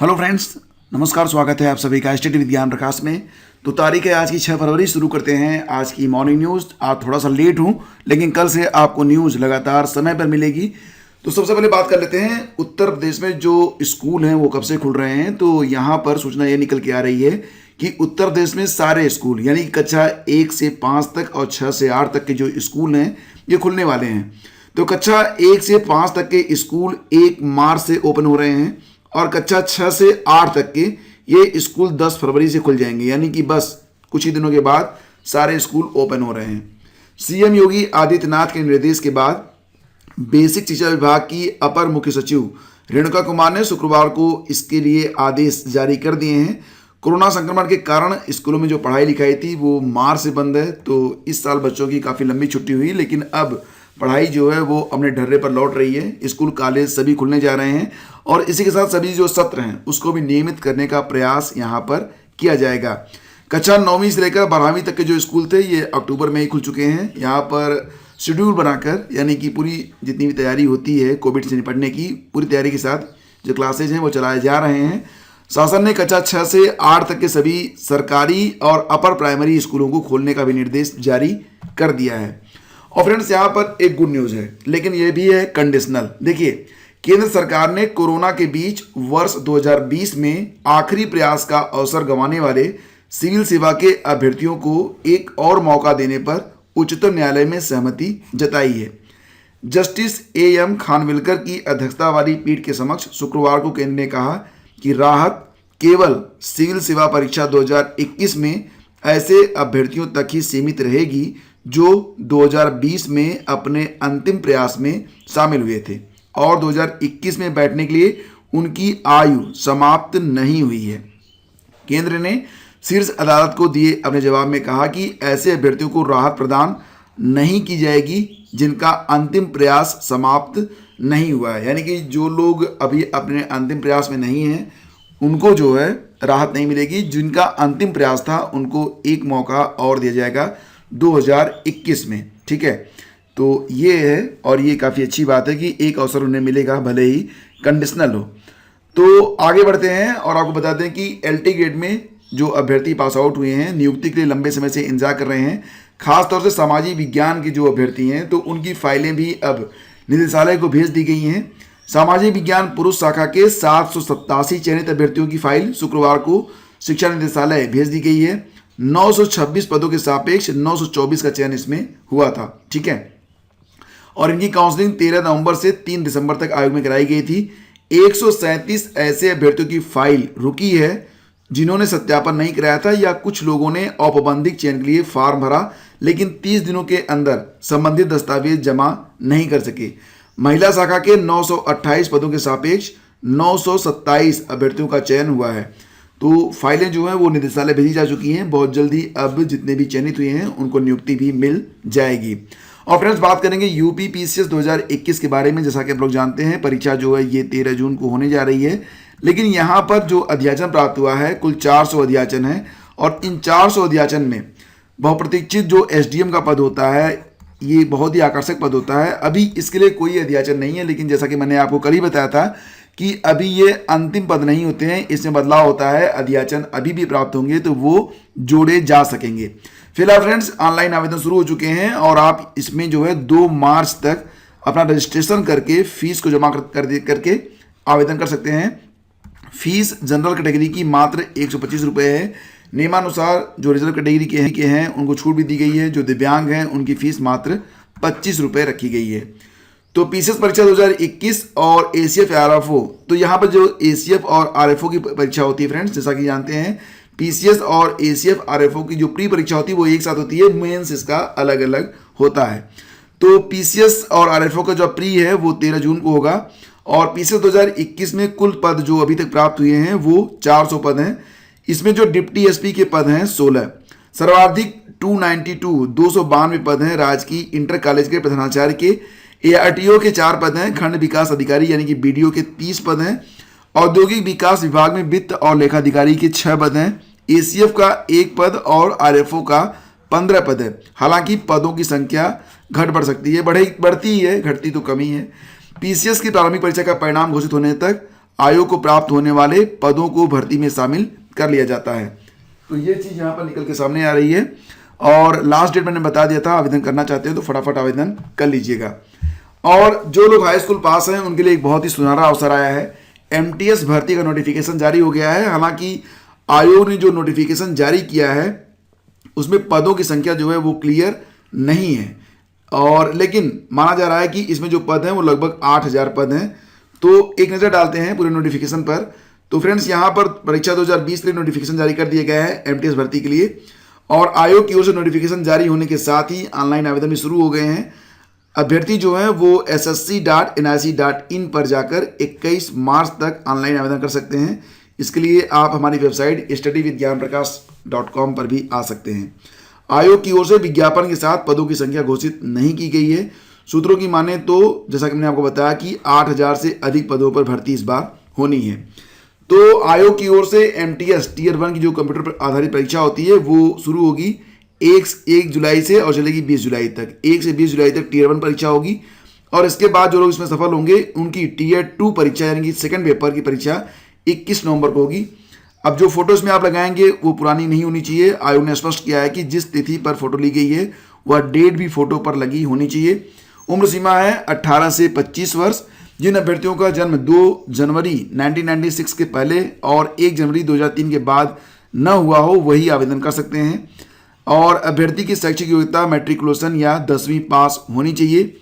Hello friends, नमस्कार। स्वागत है आप सभी का स्टडी विज्ञान प्रकाश में। तो तारीख है आज की 6 फरवरी। शुरू करते हैं आज की मॉर्निंग न्यूज़। आज थोड़ा सा लेट हूँ, लेकिन कल से आपको न्यूज़ लगातार समय पर मिलेगी। तो सबसे पहले बात कर लेते हैं उत्तर प्रदेश में जो स्कूल हैं वो कब से खुल रहे हैं। तो यहाँ पर सूचना ये निकल के आ रही है कि उत्तर प्रदेश में सारे स्कूल यानी कक्षा 1 से 5 तक और 6 से 8 तक के जो स्कूल हैं ये खुलने वाले हैं। तो कक्षा 1 से 5 तक के स्कूल 1 मार्च से ओपन हो रहे हैं और कक्षा 6 से 8 तक के ये स्कूल 10 फरवरी से खुल जाएंगे, यानी कि बस कुछ ही दिनों के बाद सारे स्कूल ओपन हो रहे हैं। सीएम योगी आदित्यनाथ के निर्देश के बाद बेसिक शिक्षा विभाग की अपर मुख्य सचिव रेणुका कुमार ने शुक्रवार को इसके लिए आदेश जारी कर दिए हैं। कोरोना संक्रमण के कारण स्कूलों में जो पढ़ाई लिखाई थी वो मार्च से बंद है। तो इस साल बच्चों की काफ़ी लंबी छुट्टी हुई, लेकिन अब पढ़ाई जो है वो अपने ढर्रे पर लौट रही है। स्कूल कॉलेज सभी खुलने जा रहे हैं और इसी के साथ सभी जो सत्र हैं उसको भी नियमित करने का प्रयास यहाँ पर किया जाएगा। कक्षा 9वीं से लेकर 12वीं तक के जो स्कूल थे ये अक्टूबर में ही खुल चुके हैं। यहाँ पर शेड्यूल बनाकर यानी कि पूरी जितनी भी तैयारी होती है कोविड से निपटने की, पूरी तैयारी के साथ जो क्लासेज हैं वो चलाए जा रहे हैं। शासन ने कक्षा 6 से 8 तक के सभी सरकारी और अपर प्राइमरी स्कूलों को खोलने का भी निर्देश जारी कर दिया है। और फ्रेंड्स यहाँ पर एक गुड न्यूज़ है, लेकिन ये भी है कंडीशनल। देखिए, केंद्र सरकार ने कोरोना के बीच वर्ष 2020 में आखिरी प्रयास का अवसर गंवाने वाले सिविल सेवा के अभ्यर्थियों को एक और मौका देने पर उच्चतम न्यायालय में सहमति जताई है। जस्टिस एएम खानविलकर की अध्यक्षता वाली पीठ के समक्ष शुक्रवार को केंद्र ने कहा कि राहत केवल सिविल सेवा परीक्षा 2021 में ऐसे अभ्यर्थियों तक ही सीमित रहेगी जो 2020 में अपने अंतिम प्रयास में शामिल हुए थे और 2021 में बैठने के लिए उनकी आयु समाप्त नहीं हुई है। केंद्र ने शीर्ष अदालत को दिए अपने जवाब में कहा कि ऐसे अभ्यर्थियों को राहत प्रदान नहीं की जाएगी जिनका अंतिम प्रयास समाप्त नहीं हुआ है। यानी कि जो लोग अभी अपने अंतिम प्रयास में नहीं हैं उनको जो है राहत नहीं मिलेगी। जिनका अंतिम प्रयास था उनको एक मौका और दिया जाएगा 2021 में। ठीक है, तो ये है और ये काफ़ी अच्छी बात है कि एक अवसर उन्हें मिलेगा, भले ही कंडीशनल हो। तो आगे बढ़ते हैं और आपको बताते हैं कि एलटी ग्रेड में जो अभ्यर्थी पास आउट हुए हैं नियुक्ति के लिए लंबे समय से इंतजार कर रहे हैं। खासतौर से सामाजिक विज्ञान के जो अभ्यर्थी हैं तो उनकी फाइलें भी अब निदेशालय को भेज दी गई हैं। सामाजिक विज्ञान पुरुष शाखा के 787 चयनित अभ्यर्थियों की फाइल शुक्रवार को शिक्षा निदेशालय भेज दी गई है। 926 पदों के सापेक्ष 924 का चयन इसमें हुआ था। ठीक है, और इनकी काउंसलिंग 13 नवंबर से 3 दिसंबर तक आयोग में कराई गई थी। 137 ऐसे अभ्यर्थियों की फाइल रुकी है जिन्होंने सत्यापन नहीं कराया था या कुछ लोगों ने औपबंधिक चयन के लिए फॉर्म भरा लेकिन 30 दिनों के अंदर संबंधित दस्तावेज जमा नहीं कर सके। महिला शाखा के 928 पदों के सापेक्ष 927 अभ्यर्थियों का चयन हुआ है। तो फाइलें जो हैं वो निदेशालय भेजी जा चुकी हैं। बहुत जल्दी अब जितने भी चयनित हुए हैं उनको नियुक्ति भी मिल जाएगी। और फ्रेंड्स बात करेंगे यूपी पीसीएस 2021 के बारे में। जैसा कि आप लोग जानते हैं परीक्षा जो है ये 13 जून को होने जा रही है, लेकिन यहाँ पर जो अध्याचन प्राप्त हुआ है कुल 400 अध्याचन है और इन 400 अध्याचन में बहुप्रतीक्षित जो एसडीएम का पद होता है ये बहुत ही आकर्षक पद होता है। अभी इसके लिए कोई अध्याचन नहीं है, लेकिन जैसा कि मैंने आपको कल ही बताया था कि अभी ये अंतिम पद नहीं होते हैं, इसमें बदलाव होता है। अध्याचन अभी भी प्राप्त होंगे तो वो जोड़े जा सकेंगे। फिलहाल फ्रेंड्स ऑनलाइन आवेदन शुरू हो चुके हैं और आप इसमें जो है 2 मार्च तक अपना रजिस्ट्रेशन करके फीस को जमा करके आवेदन कर सकते हैं। फीस जनरल कैटेगरी की मात्र 125 रुपये है। नियमानुसार जो रिजर्व कैटेगरी के हैं उनको छूट भी दी गई है। जो दिव्यांग हैं उनकी फीस मात्र 25 रुपये रखी गई है। तो पीसीएस परीक्षा 2021 और एसीएफ आरएफओ, तो यहाँ पर जो एसीएफ और आरएफओ की परीक्षा होती है फ्रेंड्स, जैसा कि जानते हैं पीसीएस और एसीएफ आरएफओ की जो प्री परीक्षा होती है वो एक साथ होती है, मेंस इसका अलग अलग होता है। तो पीसीएस और आरएफओ का जो प्री है वो 13 जून को होगा और पीसीएस 2021 में कुल पद जो अभी तक प्राप्त हुए हैं वो 400 पद हैं। इसमें जो डिप्टी एसपी के पद हैं 16, सर्वाधिक 292 पद हैं राजकीय इंटर कॉलेज के प्रधानाचार्य के। एआरटीओ के 4 पद हैं। खंड विकास अधिकारी यानी कि बीडीओ के 30 पद हैं। औद्योगिक विकास विभाग में वित्त और लेखाधिकारी के 6 पद हैं। एसीएफ का 1 पद और आरएफओ का 15 पद है। हालांकि पदों की संख्या घट बढ़ सकती है, बढ़ती ही है, घटती तो कमी है। पीसीएस की प्रारंभिक परीक्षा का परिणाम घोषित होने तक आयोग को प्राप्त होने वाले पदों को भर्ती में शामिल कर लिया जाता है। तो ये चीज़ यहाँ पर निकल के सामने आ रही है। और लास्ट डेट मैंने बता दिया था, आवेदन करना चाहते हैं तो फटाफट आवेदन कर लीजिएगा। और जो लोग हाई स्कूल पास हैं उनके लिए एक बहुत ही सुनहरा अवसर आया है। एमटीएस भर्ती का नोटिफिकेशन जारी हो गया है। हालांकि आयोग ने जो नोटिफिकेशन जारी किया है उसमें पदों की संख्या जो है वो क्लियर नहीं है, और लेकिन माना जा रहा है कि इसमें जो पद हैं वो लगभग 8,000 पद हैं। तो एक नज़र डालते हैं पूरे नोटिफिकेशन पर। तो फ्रेंड्स, यहाँ पर परीक्षा 2020 के लिए नोटिफिकेशन जारी कर दिया गया है एमटीएस भर्ती के लिए, और आयोग की ओर से नोटिफिकेशन जारी होने के साथ ही ऑनलाइन आवेदन भी शुरू हो गए हैं। अभ्यर्थी जो है वो ssc.nic.in पर जाकर 21 मार्च तक ऑनलाइन आवेदन कर सकते हैं। इसके लिए आप हमारी वेबसाइट studyvidgyanprakash.com पर भी आ सकते हैं। आयोग की ओर से विज्ञापन के साथ पदों की संख्या घोषित नहीं की गई है। सूत्रों की माने तो जैसा कि मैंने आपको बताया कि 8,000 से अधिक पदों पर भर्ती इस बार होनी है। तो आयोग की ओर से एमटीएस टीयर 1 की जो कंप्यूटर पर आधारित परीक्षा होती है वो शुरू होगी 1 जुलाई से और चलेगी 20 जुलाई तक। 1 से 20 जुलाई तक टीयर 1 परीक्षा होगी, और इसके बाद जो लोग इसमें सफल होंगे उनकी टीयर 2 परीक्षा यानी कि सेकंड पेपर की परीक्षा 21 नवंबर को होगी। अब जो फोटोज में आप लगाएंगे वो पुरानी नहीं होनी चाहिए। आयोग ने स्पष्ट किया है कि जिस तिथि पर फोटो ली गई है वह डेट भी फोटो पर लगी होनी चाहिए। उम्र सीमा है 18 से 25 वर्ष। जिन अभ्यर्थियों का जन्म 2 जनवरी 1996 के पहले और 1 जनवरी 2003 के बाद न हुआ हो वही आवेदन कर सकते हैं। और अभ्यर्थी की शैक्षिक योग्यता मैट्रिकुलेशन या 10वीं पास होनी चाहिए।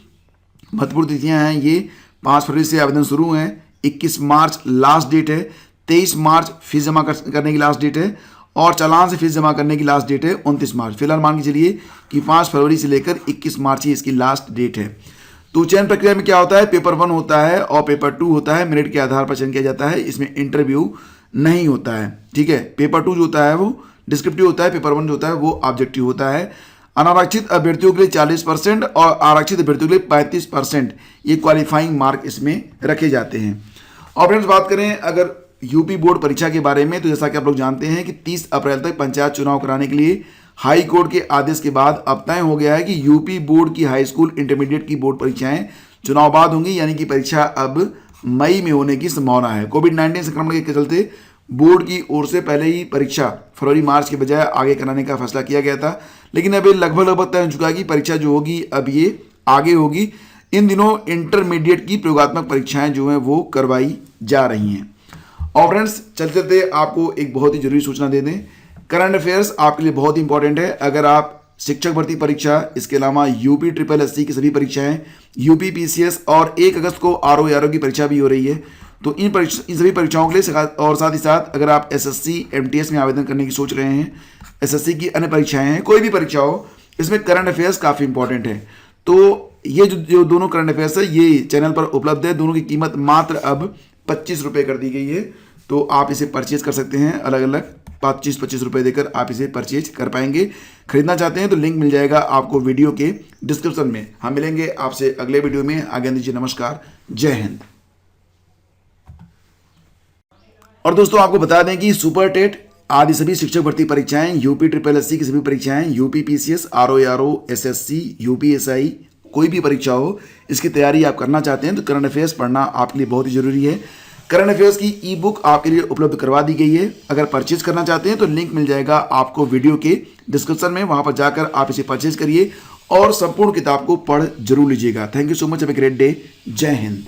महत्वपूर्ण तिथियां हैं ये। 5 फरवरी से आवेदन शुरू हैं, 21 मार्च लास्ट डेट है, 23 मार्च फीस जमा करने की लास्ट डेट है, और चालान से फीस जमा करने की लास्ट डेट है 29 मार्च। फिलहाल मान के चलिए कि 5 फरवरी से लेकर 21 मार्च ही इसकी लास्ट डेट है। तो चयन प्रक्रिया में क्या होता है, पेपर 1 होता है और पेपर 2 होता है। मेरिट के आधार पर चयन किया जाता है, इसमें इंटरव्यू नहीं होता है। ठीक है, पेपर 2 जो होता है वो डिस्क्रिप्टिव होता है, पेपर 1 जो होता है वो ऑब्जेक्टिव होता है। अनारक्षित अभ्यर्थियों के लिए 40% और आरक्षित अभ्यर्थियों के लिए 35% ये क्वालिफाइंग मार्क इसमें रखे जाते हैं। और फ्रेंड्स, बात करें अगर यूपी बोर्ड परीक्षा के बारे में, तो जैसा कि आप लोग जानते हैं कि 30 अप्रैल तक पंचायत चुनाव कराने के लिए हाई कोर्ट के आदेश के बाद अब तय हो गया है कि यूपी बोर्ड की हाई स्कूल इंटरमीडिएट की बोर्ड परीक्षाएं चुनाव बाद होंगी, यानी कि परीक्षा अब मई में होने की संभावना है। कोविड-19 संक्रमण के चलते बोर्ड की ओर से पहले ही परीक्षा फरवरी मार्च के बजाय आगे कराने का फैसला किया गया था, लेकिन अब ये लगभग तय हो चुका है कि परीक्षा जो होगी अब ये आगे होगी। इन दिनों इंटरमीडिएट की प्रयोगात्मक परीक्षाएं जो हैं वो करवाई जा रही हैं। और फ्रेंड्स, चलते चलते आपको एक बहुत ही जरूरी सूचना दे दें। करंट अफेयर्स आपके लिए बहुत इंपॉर्टेंट है। अगर आप शिक्षक भर्ती परीक्षा, इसके अलावा यूपी SSC की सभी परीक्षाएं, यूपी PCS और 1 अगस्त को RO की परीक्षा भी हो रही है, तो इन सभी परीक्षाओं के लिए और साथ ही साथ अगर आप SSC MTS में आवेदन करने की सोच रहे हैं, SSC की अन्य परीक्षाएं हैं, कोई भी परीक्षा हो, इसमें करंट अफेयर्स काफ़ी इंपॉर्टेंट है। तो ये जो दोनों करंट अफेयर्स है ये चैनल पर उपलब्ध है। दोनों की कीमत मात्र अब 25 रुपये कर दी गई है, तो आप इसे परचेज कर सकते हैं। अलग अलग 25 रुपये देकर आप इसे परचेज कर पाएंगे। खरीदना चाहते हैं तो लिंक मिल जाएगा आपको वीडियो के डिस्क्रिप्शन में। हम मिलेंगे आपसे अगले वीडियो में। आगे दीजिए, नमस्कार, जय हिंद। और दोस्तों, आपको बता दें कि सुपर टेट आदि सभी शिक्षक भर्ती परीक्षाएं, यूपी SSC की सभी परीक्षाएं, UP PCS, RO SSC, UPSI, कोई भी परीक्षा हो, इसकी तैयारी आप करना चाहते हैं तो करंट अफेयर्स पढ़ना आपके लिए बहुत ही जरूरी है। करंट अफेयर्स की ई बुक आपके लिए उपलब्ध करवा दी गई है। अगर परचेज करना चाहते हैं तो लिंक मिल जाएगा आपको वीडियो के डिस्क्रिप्शन में, वहां पर जाकर आप इसे परचेज करिए और संपूर्ण किताब को पढ़ जरूर लीजिएगा। Thank you so much, have a great day. जय हिंद।